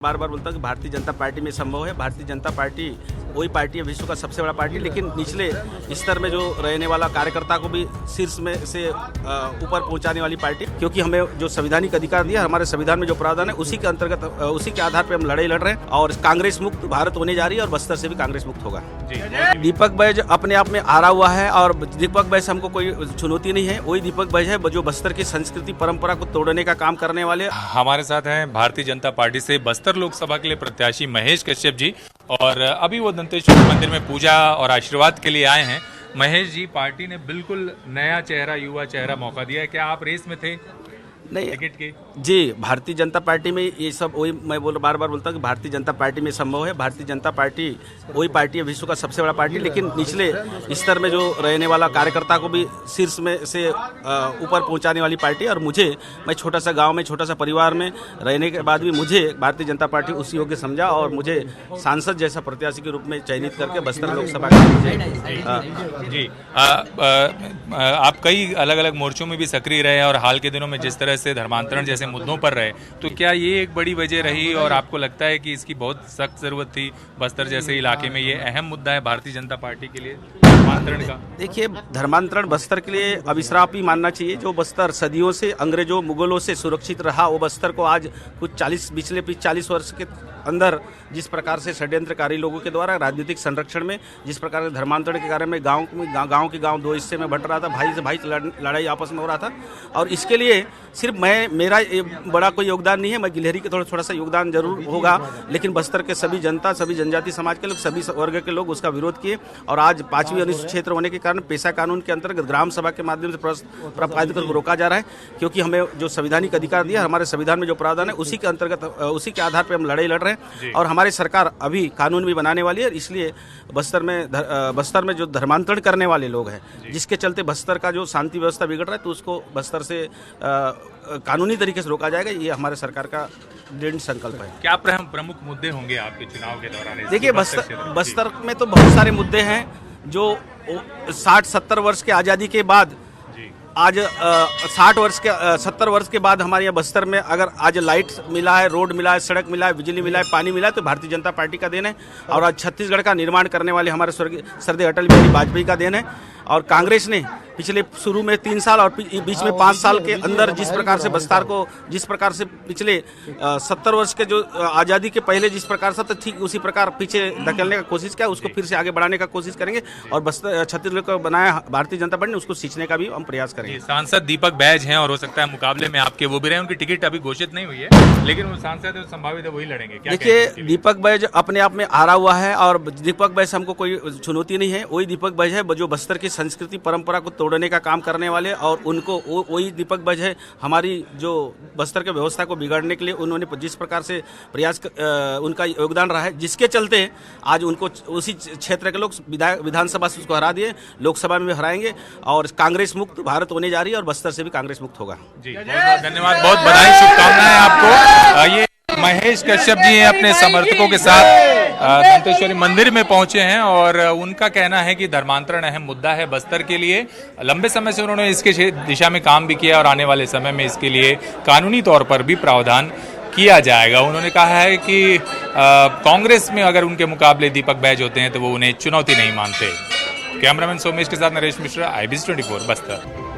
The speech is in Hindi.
बार बार बोलता हूँ कि भारतीय जनता पार्टी में संभव है। भारतीय जनता पार्टी वही पार्टी है, विश्व का सबसे बड़ा पार्टी, लेकिन निचले स्तर में जो रहने वाला कार्यकर्ता को भी शीर्ष में से ऊपर पहुंचाने वाली पार्टी, क्योंकि हमें जो संवैधानिक अधिकार दिया, हमारे संविधान में जो प्रावधान है उसी के अंतर्गत उसी के आधार पर हम लड़ाई लड़ रहे हैं और कांग्रेस मुक्त भारत होने जा रही है और बस्तर से भी कांग्रेस मुक्त होगा। दीपक बैज अपने आप में हारा हुआ है और दीपक बैज हमको कोई चुनौती नहीं है। वही दीपक बैज है जो बस्तर की संस्कृति परंपरा को तोड़ने का काम करने वाले। हमारे साथ हैं भारतीय जनता पार्टी से बस्तर लोकसभा के लिए प्रत्याशी महेश कश्यप जी, और अभी वो दंतेश्वर मंदिर में पूजा और आशीर्वाद के लिए आए हैं। महेश जी, पार्टी ने बिल्कुल नया चेहरा, युवा चेहरा मौका दिया है। क्या आप रेस में थे नहीं टिकट के? जी, भारतीय जनता पार्टी में ये सब वही मैं बार बार बोलता हूँ कि भारतीय जनता पार्टी में संभव है। भारतीय जनता पार्टी वही पार्टी है, विश्व का सबसे बड़ा पार्टी, लेकिन निचले स्तर में जो रहने वाला कार्यकर्ता को भी शीर्ष में से ऊपर पहुंचाने वाली पार्टी। और मैं छोटा सा गांव में, छोटा सा परिवार में रहने के बाद भी मुझे भारतीय जनता पार्टी उसी योग्य समझा और मुझे सांसद जैसा प्रत्याशी के रूप में चयनित करके बस्तर लोकसभा जी। आप कई अलग अलग मोर्चों में भी सक्रिय रहे और हाल के दिनों में जिस तरह से धर्मांतरण जैसे मुद्दों पर रहे, तो क्या ये एक बड़ी वजह रही और आपको लगता है कि इसकी बहुत सख्त जरूरत थी? बस्तर जैसे इलाके में ये अहम मुद्दा है भारतीय जनता पार्टी के लिए धर्मांतरण का। देखिए, धर्मांतरण बस्तर के लिए अभिश्राप ही मानना चाहिए। जो बस्तर सदियों से अंग्रेजों मुगलों से सुरक्षित रहा, वो बस्तर को आज कुछ पिछले 40 वर्ष के अंदर जिस प्रकार से षड्यंत्रकारी लोगों के द्वारा राजनीतिक संरक्षण में जिस प्रकार से धर्मांतरण के कारण में गांव के गांव दो हिस्से में बट रहा था, भाई से भाई लड़ाई आपस में हो रहा था। और इसके लिए सिर्फ मेरा बड़ा कोई योगदान नहीं है, मैं गिलहरी के थोड़ा सा योगदान जरूर होगा, लेकिन बस्तर के सभी जनता, सभी जनजाति समाज के लोग, सभी वर्ग के लोग उसका विरोध किए। और आज 5वीं अनुसूचित क्षेत्र होने के कारण पेशा कानून के अंतर्गत ग्राम सभा के माध्यम से प्रतिपादित को रोका जा रहा है, क्योंकि हमें जो संवैधानिक अधिकार दिया, हमारे संविधान में जो प्रावधान है उसी के अंतर्गत उसी के आधार पर हम लड़ाई लड़ रहे हैं। और हमारी सरकार अभी कानून भी बनाने वाली है, इसलिए बस्तर में जो धर्मांतरण करने वाले लोग हैं, जिसके चलते बस्तर का जो शांति व्यवस्था बिगड़ रहा है, तो उसको बस्तर से कानूनी तरीके से रोका जाएगा। ये हमारे सरकार का दृढ़ संकल्प है। क्या प्रमुख मुद्दे होंगे आपके चुनाव के दौरान? देखिए, बस्तर में तो बहुत सारे मुद्दे हैं जो 60-70 वर्ष के आज़ादी के बाद आज 70 वर्ष के बाद हमारे यहाँ बस्तर में अगर आज लाइट मिला है, रोड मिला है, सड़क मिला है, बिजली मिला है, पानी मिला है, तो भारतीय जनता पार्टी का देन है। और आज छत्तीसगढ़ का निर्माण करने वाले हमारे स्वर्गीय श्रद्धेय अटल बिहारी वाजपेयी का देन है। और कांग्रेस ने पिछले शुरू में 3 साल और बीच में 5 साल के अंदर जिस प्रकार से बस्तर को, जिस प्रकार से पिछले 70 वर्ष के जो आज़ादी के पहले जिस प्रकार से, ठीक उसी प्रकार पीछे धकेलने का कोशिश किया, उसको फिर से आगे बढ़ाने का कोशिश करेंगे। और बस्तर छत्तीसगढ़ को बनाया भारतीय जनता पार्टी ने, उसको सींचने का भी हम प्रयास करेंगे। सांसद दीपक बैज हैं और हो सकता है मुकाबले में आपके वो भी रहे। उनकी टिकट अभी घोषित नहीं हुई है, लेकिन वो सांसद है, संभावित है वही लड़ेंगे। देखिए, दीपक बैज अपने आप में हारा हुआ है और दीपक बैज हमको कोई चुनौती नहीं है। वही दीपक बैज है जो बस्तर की संस्कृति परंपरा को तोड़ने का काम करने वाले, और उनको वही दीपक बैज है हमारी जो बस्तर के व्यवस्था को बिगाड़ने के लिए उन्होंने जिस प्रकार से प्रयास उनका योगदान रहा है, जिसके चलते आज उनको उसी क्षेत्र के लोग विधानसभा से उसको हरा दिए, लोकसभा में हराएंगे और कांग्रेस मुक्त भारत होने जा रही है और बस्तर से भी कांग्रेस मुक्त होगा। जी, बहुत धन्यवाद, बहुत बधाई, शुभकामनाएं आपको। ये महेश कश्यप जी हैं, अपने समर्थकों के साथ दंतेश्वरी मंदिर में पहुंचे हैं और उनका कहना है कि धर्मांतरण अहम मुद्दा है बस्तर के लिए। लंबे समय से उन्होंने इसके दिशा में काम भी किया और आने वाले समय में इसके लिए कानूनी तौर पर भी प्रावधान किया जाएगा। उन्होंने कहा है कि कांग्रेस में अगर उनके मुकाबले दीपक बैज होते हैं तो वो उन्हें चुनौती नहीं मानते। कैमरामैन सोमेश के साथ नरेश मिश्रा, IBC 24 बस्तर।